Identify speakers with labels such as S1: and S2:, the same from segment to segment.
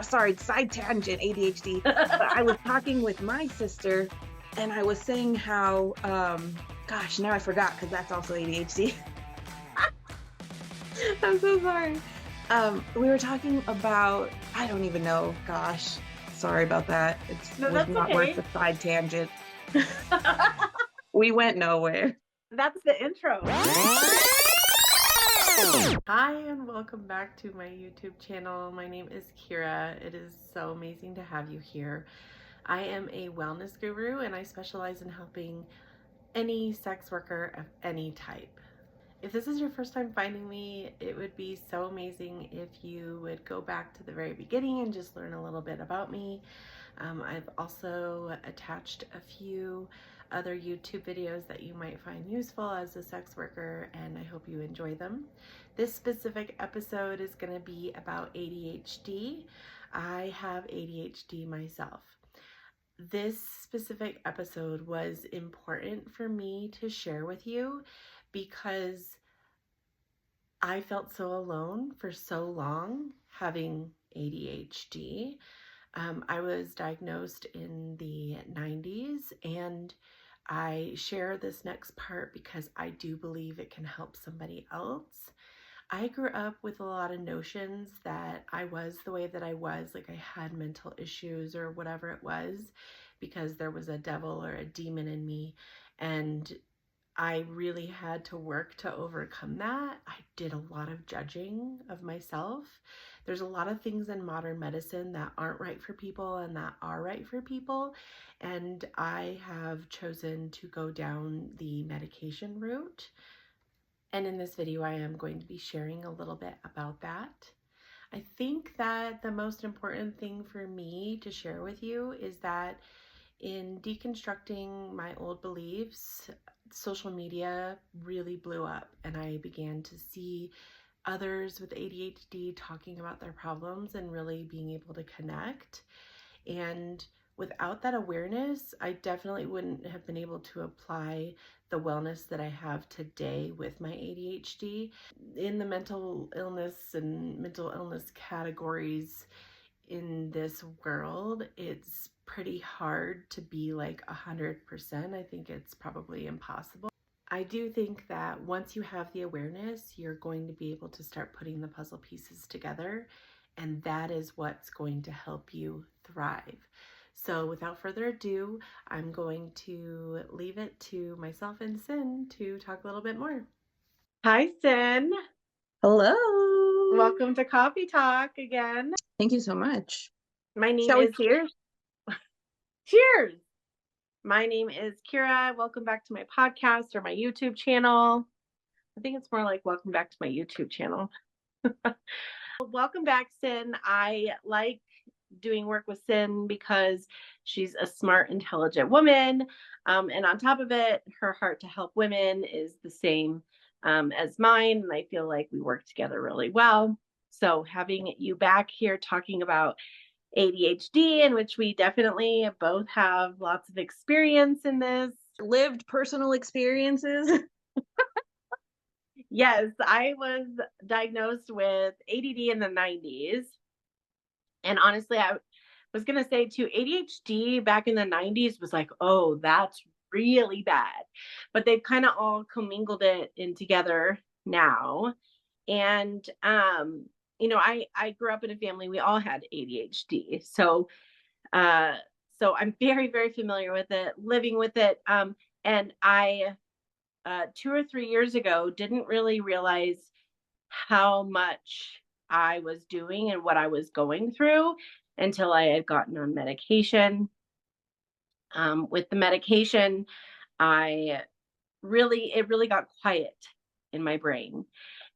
S1: Sorry, side tangent, ADHD. But I was talking with my sister and I was saying how, gosh, now I forgot because that's also ADHD. I'm so sorry. We were talking about, I don't even know, gosh, sorry about that.
S2: No,
S1: Was
S2: that's
S1: not
S2: okay.
S1: worth the side tangent. We went nowhere.
S2: That's the intro. Hi, and welcome back to my YouTube channel. My name is Kira. It is so amazing to have you here. I am a wellness guru, and I specialize in helping any sex worker of any type. If this is your first time finding me, it would be so amazing if you would go back to the very beginning and just learn a little bit about me. I've also attached a few other YouTube videos that you might find useful as a sex worker, and I hope you enjoy them. This specific episode is going to be about ADHD. I have ADHD myself. This specific episode was important for me to share with you because I felt so alone for so long having ADHD. I was diagnosed in the 90s, and I share this next part because I do believe it can help somebody else. I grew up with a lot of notions that I was the way that I was, like I had mental issues or whatever it was, because there was a devil or a demon in me, and I really had to work to overcome that. I did a lot of judging of myself. There's a lot of things in modern medicine that aren't right for people and that are right for people. And I have chosen to go down the medication route. And in this video, I am going to be sharing a little bit about that. I think that the most important thing for me to share with you is that in deconstructing my old beliefs, social media really blew up, and I began to see others with ADHD talking about their problems and really being able to connect. And without that awareness, I definitely wouldn't have been able to apply the wellness that I have today with my ADHD. In the mental illness and mental illness categories in this world, it's pretty hard to be like 100%. I think it's probably impossible. I do think that once you have the awareness, you're going to be able to start putting the puzzle pieces together, and that is what's going to help you thrive. So without further ado, I'm going to leave it to myself and Sin to talk a little bit more. Hi, Sin.
S1: Hello.
S2: Welcome to Coffee Talk again.
S1: Thank you so much.
S2: My name
S1: Shall we
S2: is
S1: cheers?
S2: Cheers. My name is Kira. Welcome back to my podcast or my YouTube channel. I think it's more like welcome back to my YouTube channel. Welcome back, Sin. I like doing work with Sin because she's a smart, intelligent woman. And on top of it, her heart to help women is the same as mine. And I feel like we work together really well. So having you back here talking about ADHD, in which we definitely both have lots of experience in this.
S1: Lived personal experiences.
S2: Yes, I was diagnosed with ADD in the 90s. And honestly, I was going to say too, ADHD back in the 90s was like, oh, that's really bad. But they've kind of all commingled it in together now. And I grew up in a family, we all had ADHD. So I'm very, very familiar with it, living with it. And I 2 or 3 years ago didn't really realize how much I was doing and what I was going through until I had gotten on medication. With the medication, it really got quiet in my brain.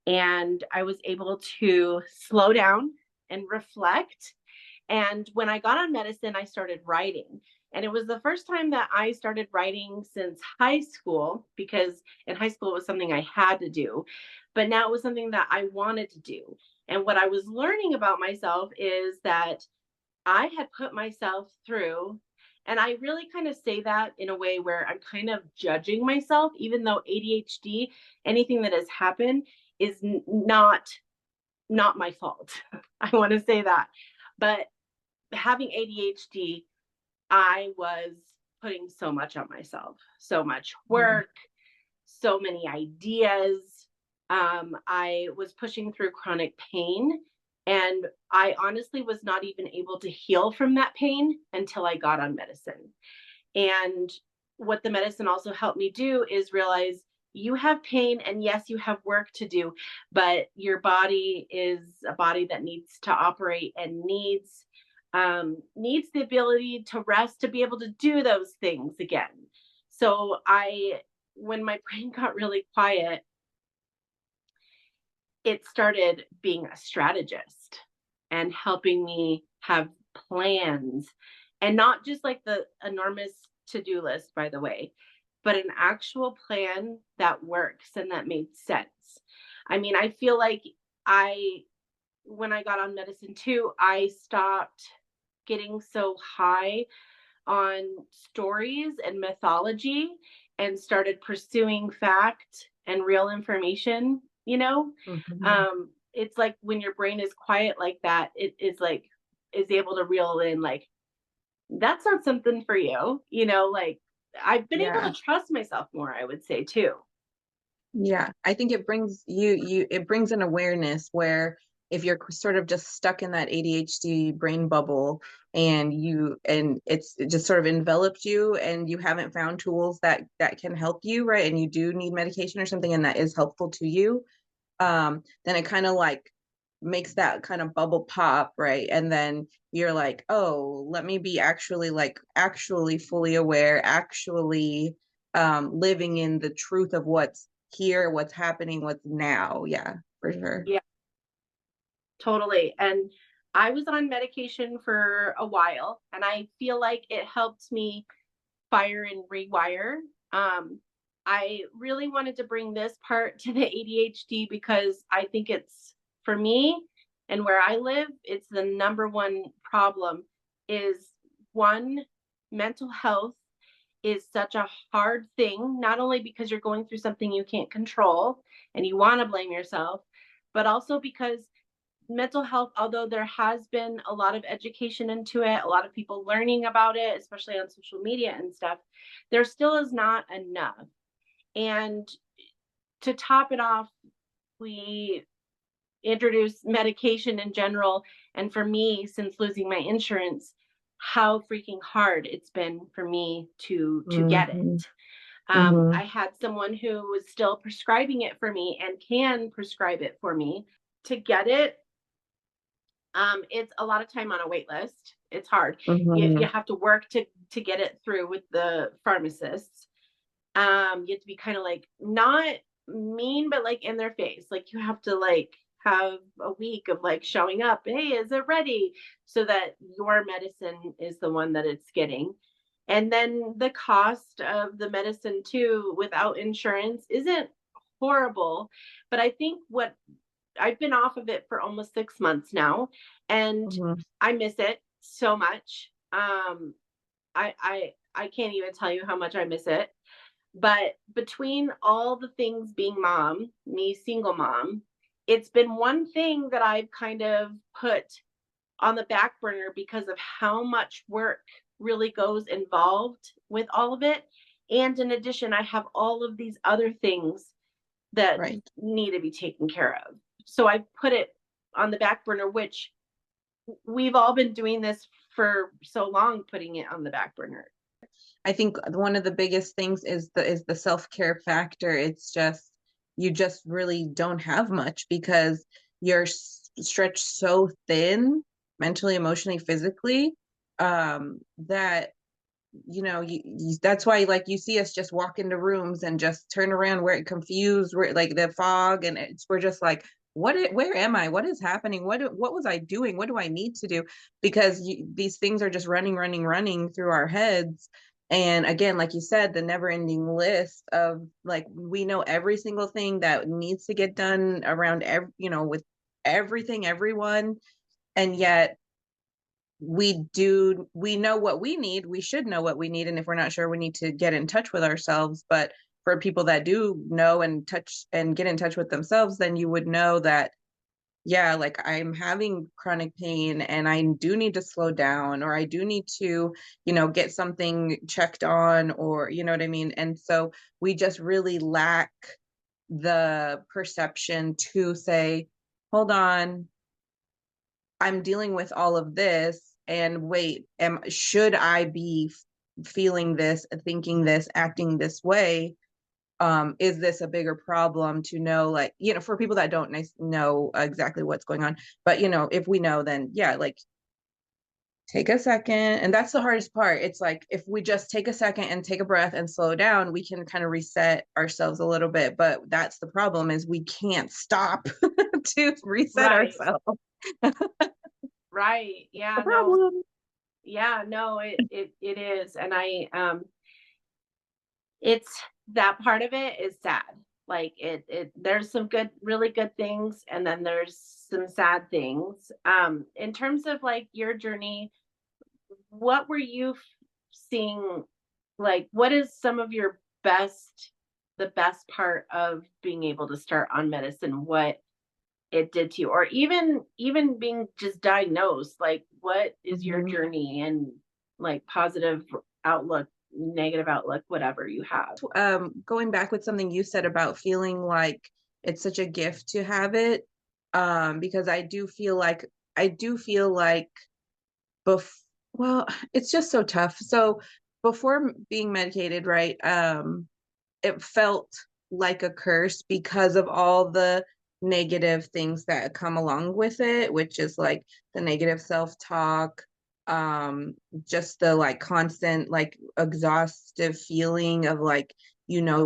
S2: And I was able to slow down and reflect. And when I got on medicine, I started writing. And it was the first time that I started writing since high school, because in high school it was something I had to do. But now it was something that I wanted to do. And what I was learning about myself is that I had put myself through, and I really kind of say that in a way where I'm kind of judging myself, even though ADHD, anything that has happened is not not my fault. I want to say that. But having ADHD, I was putting so much on myself, so much
S1: Mhm.
S2: work, so many ideas. I was pushing through chronic pain, and I honestly was not even able to heal from that pain until I got on medicine. And what the medicine also helped me do is realize you have pain, and yes, you have work to do, but your body is a body that needs to operate and needs the ability to rest to be able to do those things again. So when my brain got really quiet, it started being a strategist and helping me have plans, and not just like the enormous to-do list, by the way, but an actual plan that works and that made sense. I mean, I feel like I when I got on medicine too, I stopped getting so high on stories and mythology and started pursuing fact and real information, you know?
S1: Mhm.
S2: It's like when your brain is quiet like that, it is like is able to reel in like that's not something for you, like I've been able
S1: Yeah.
S2: to trust myself more, I would say too.
S1: Yeah, I think it brings it brings an awareness where if you're sort of just stuck in that ADHD brain bubble and it just sort of enveloped you and you haven't found tools that can help you, right? And you do need medication or something and that is helpful to you, then it kind of like makes that kind of bubble pop, right? And then you're like, oh, let me be actually fully aware, actually living in the truth of what's here, what's happening, what's now. Yeah, for sure.
S2: Yeah, totally. And I was on medication for a while, and I feel like it helped me fire and rewire. Um, I really wanted to bring this part to the ADHD because I think it's for me and where I live, it's the number one problem is one, mental health is such a hard thing, not only because you're going through something you can't control and you want to blame yourself, but also because mental health, although there has been a lot of education into it, a lot of people learning about it, especially on social media and stuff, there still is not enough. And to top it off, we introduce medication in general. And for me, since losing my insurance, how freaking hard it's been for me to get it.
S1: Hmm. Hmm.
S2: I had someone who was still prescribing it for me and can prescribe it for me. To get it, it's a lot of time on a wait list. It's hard. You
S1: Hmm.
S2: have to work to get it through with the pharmacists. You have to be kind of like not mean, but like in their face. Like you have to like have a week of like showing up. Hey, is it ready? So that your medicine is the one that it's getting. And then the cost of the medicine too, without insurance, isn't horrible. But I think what I've been off of it for almost 6 months now, and
S1: Hmm.
S2: I miss it so much. I can't even tell you how much I miss it. But between all the things being mom, me single mom, it's been one thing that I've kind of put on the back burner because of how much work really goes involved with all of it. And in addition, I have all of these other things that
S1: Right.
S2: need to be taken care of. So I put it on the back burner, which we've all been doing this for so long, putting it on the back burner.
S1: I think one of the biggest things is the self-care factor. It's just you just really don't have much because you're stretched so thin mentally, emotionally, physically, that that's why like you see us just walk into rooms and just turn around, we're confused, we're like the fog, and we're just like, where am I, what is happening, what was I doing, what do I need to do, because these things are just running through our heads. And again, like you said, the never ending list of like we know every single thing that needs to get done around with everything, everyone, and yet we know what we need, we should know what we need, and if we're not sure, we need to get in touch with ourselves. But for people that do know and touch and get in touch with themselves, then you would know that yeah, like I'm having chronic pain and I do need to slow down, or I do need to, get something checked on, or you know what I mean? And so we just really lack the perception to say, hold on, I'm dealing with all of this, and wait, should I be feeling this, thinking this, acting this way? Is this a bigger problem to know, like, for people that don't know exactly what's going on, but if we know, then yeah, like, take a second. And that's the hardest part. It's like, if we just take a second and take a breath and slow down, we can kind of reset ourselves a little bit. But that's the problem, is we can't stop to reset
S2: Right.
S1: ourselves.
S2: Right.
S1: The
S2: Yeah, no.
S1: problem.
S2: Yeah, no, it is. And it's that part of it is sad. Like there's some good, really good things, and then there's some sad things. In terms of like your journey, what were you seeing? Like, what is some of your the best part of being able to start on medicine? What it did to you, or even being just diagnosed? Like, what is your
S1: Mhm.
S2: journey and like positive outlook, negative outlook, whatever you have?
S1: Going back with something you said about feeling like it's such a gift to have it, because I do feel like bef- well, it's just so tough. So before being medicated, right, it felt like a curse because of all the negative things that come along with it, which is like the negative self-talk, um, just the like constant, like exhaustive feeling of like,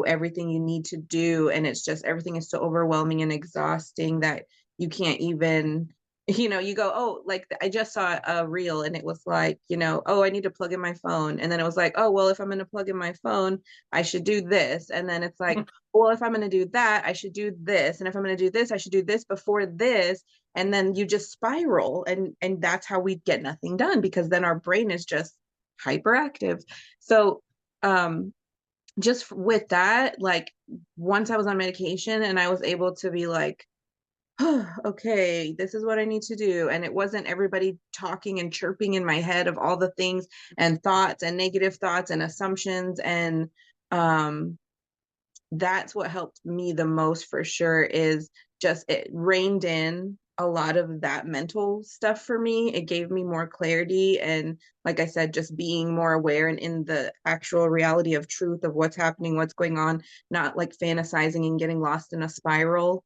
S1: everything you need to do. And it's just everything is so overwhelming and exhausting that you can't even, you go, oh, like I just saw a reel and it was like, oh, I need to plug in my phone. And then it was like, oh, well, if I'm going to plug in my phone, I should do this. And then it's like, well, if I'm going to do that, I should do this. And if I'm going to do this, I should do this before this. And then you just spiral, and that's how we get nothing done, because then our brain is just hyperactive. So, um just with that, like, once I was on medication and I was able to be like, oh, okay, this is what I need to do. And it wasn't everybody talking and chirping in my head of all the things and thoughts and negative thoughts and assumptions. And um, that's what helped me the most, for sure, is just it reined in a lot of that mental stuff for me. It gave me more clarity. And like I said, just being more aware and in the actual reality of truth of what's happening, what's going on, not like fantasizing and getting lost in a spiral,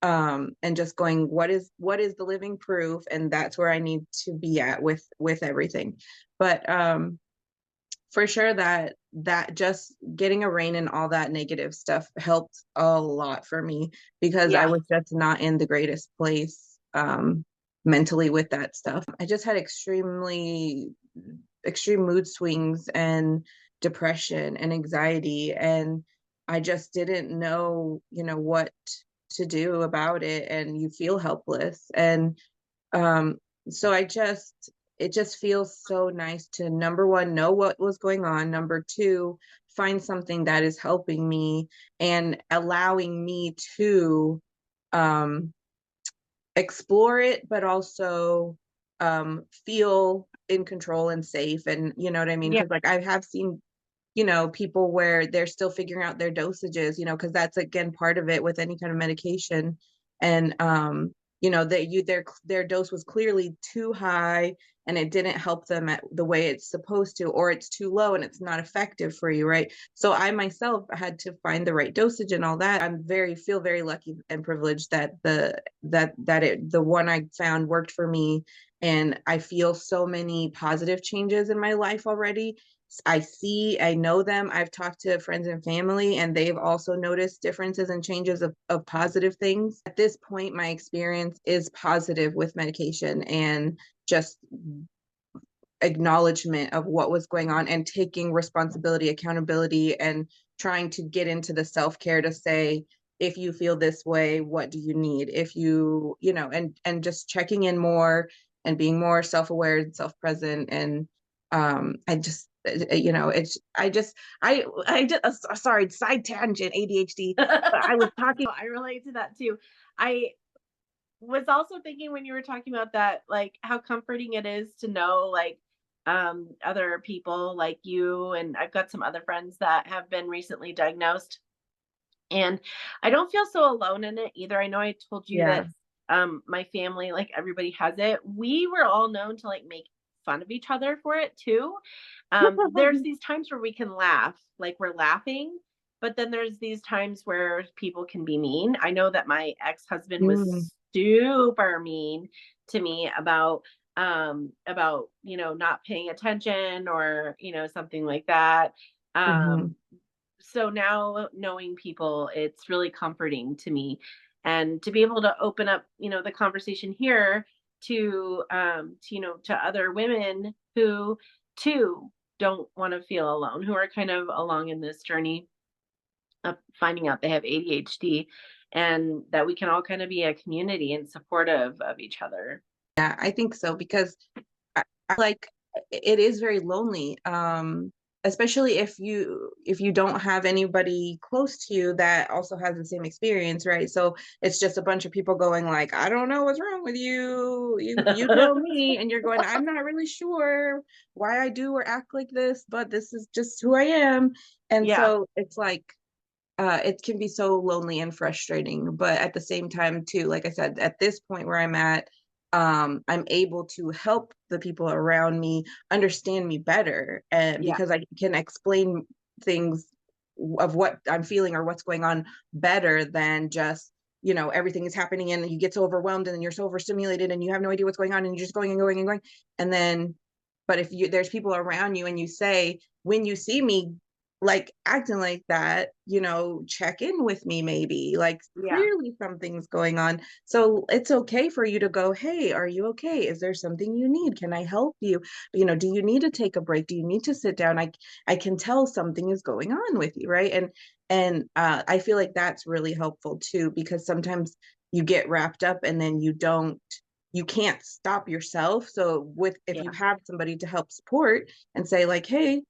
S1: and just going, what is the living proof, and that's where I need to be at with everything. But for sure, that just getting a rein in all that negative stuff helped a lot for me, because I
S2: Yeah.
S1: was just not in the greatest place, mentally, with that stuff. I just had extreme mood swings and depression and anxiety, and I just didn't know, what to do about it, and you feel helpless. And um, so it just feels so nice to, number one, know what was going on. Number two, find something that is helping me and allowing me to um, explore it, but also feel in control and safe. And you know what I mean?
S2: Yeah.
S1: Because like I have seen, people where they're still figuring out their dosages, because that's again part of it with any kind of medication. And their dose was clearly too high, and it didn't help them at the way it's supposed to, or it's too low and it's not effective for you, right? So I myself had to find the right dosage and all that. Feel very lucky and privileged that the one I found worked for me, and I feel so many positive changes in my life already. I know them. I've talked to friends and family, and they've also noticed differences and changes of positive things. At this point, my experience is positive with medication, and just acknowledgement of what was going on, and taking responsibility, accountability, and trying to get into the self-care to say, if you feel this way, what do you need? If and just checking in more and being more self-aware and self-present. And I just it's I just sorry, side tangent, ADHD. But I was talking.
S2: I relate to that too. I was also thinking when you were talking about that, like how comforting it is to know like other people like you, and I've got some other friends that have been recently diagnosed, and I don't feel so alone in it either. I know I told you
S1: Yeah.
S2: that my family, like everybody has it. We were all known to like make fun of each other for it too. There's these times where we can laugh, like we're laughing, but then there's these times where people can be mean. I know that my ex-husband
S1: Mm,
S2: was super mean to me about, not paying attention or, something like that.
S1: mhm.
S2: So now knowing people, it's really comforting to me, and to be able to open up, the conversation here to other women who too don't want to feel alone, who are kind of along in this journey of finding out they have ADHD, and that we can all kind of be a community and supportive of each other.
S1: Yeah, I think so because I like it is very lonely. Especially if you don't have anybody close to you that also has the same experience, right? So it's just a bunch of people going like, I don't know what's wrong with you. You tell me, and you're going, I'm not really sure why I do or act like this, but this is just who I am. And
S2: Yeah,
S1: so it's like it can be so lonely and frustrating. But at the same time, too, like I said, at this point where I'm at, I'm able to help the people around me understand me better, and
S2: yeah,
S1: because I can explain things of what I'm feeling or what's going on better than just everything is happening and you get so overwhelmed and then you're so overstimulated and you have no idea what's going on and you're just going and going and going. And then but if you there's people around you and you say, when you see me like acting like that, check in with me, maybe like
S2: yeah,
S1: clearly something's going on. So it's okay for you to go, hey, are you okay? Is there something you need? Can I help you? Do you need to take a break? Do you need to sit down? I can tell something is going on with you, right? And I feel like that's really helpful too, because sometimes you get wrapped up and then you can't stop yourself. So with if you
S2: yeah.
S1: have somebody to help support and say like, hey,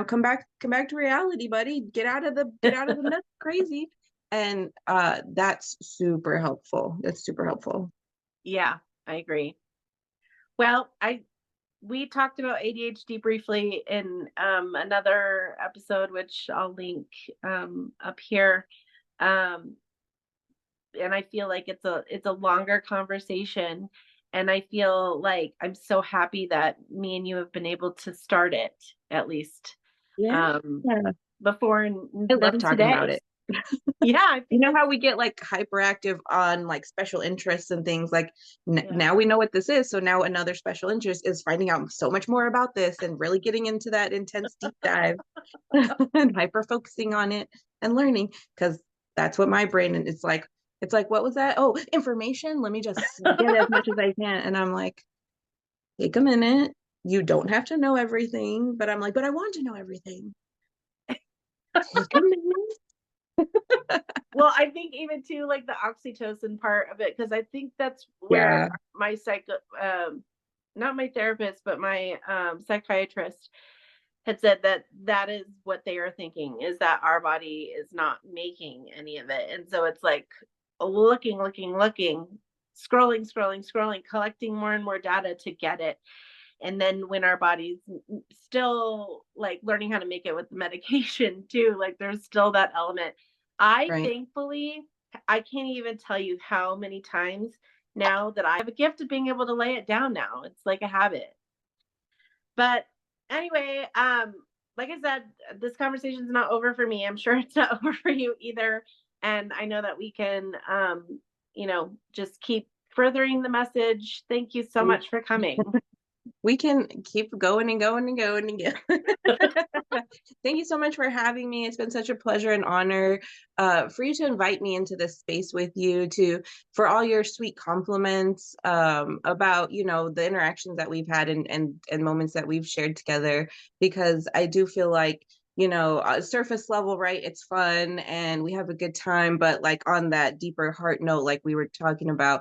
S1: come back to reality, buddy. Get out of the mess, crazy. And that's super helpful. That's super helpful.
S2: Yeah, I agree. Well, I we talked about ADHD briefly in another episode, which I'll link up here. Um, and I feel like it's a longer conversation, and I feel like I'm so happy that me and you have been able to start it at least
S1: Yeah.
S2: um, before
S1: I
S2: and
S1: love
S2: then
S1: talking about
S2: today.
S1: it.
S2: Yeah, I
S1: You
S2: think
S1: know
S2: it's
S1: how we get like hyperactive on like special interests and things like
S2: yeah.
S1: now we know what this is. So now another special interest is finding out so much more about this and really getting into that intense deep dive and hyper focusing on it and learning, because that's what my brain and it's like, what was that? Oh, information. Let me just get as much as I can. And I'm like, take a minute. You don't have to know everything. But I'm like, but I want to know everything. Take a minute.
S2: Well, I think even too, like the oxytocin part of it, because I think that's where
S1: Yeah.
S2: my not my therapist, but my psychiatrist had said that that is what they are thinking, is that our body is not making any of it. And so it's like looking, scrolling, collecting more and more data to get it. And then when our body's still like learning how to make it with the medication too, like there's still that element. I
S1: Right.
S2: thankfully, I can't even tell you how many times now that I have a gift of being able to lay it down now. It's like a habit. But anyway, like I said, this conversation's not over for me. I'm sure it's not over for you either. And I know that we can, just keep furthering the message. Thank you so
S1: We
S2: much for coming.
S1: we can keep going and going and going and going. Thank you so much for having me. It's been such a pleasure and honor for you to invite me into this space with you, to for all your sweet compliments about the interactions that we've had and moments that we've shared together. Because I do feel like surface level, right? It's fun and we have a good time, but like on that deeper heart note, like we were talking about,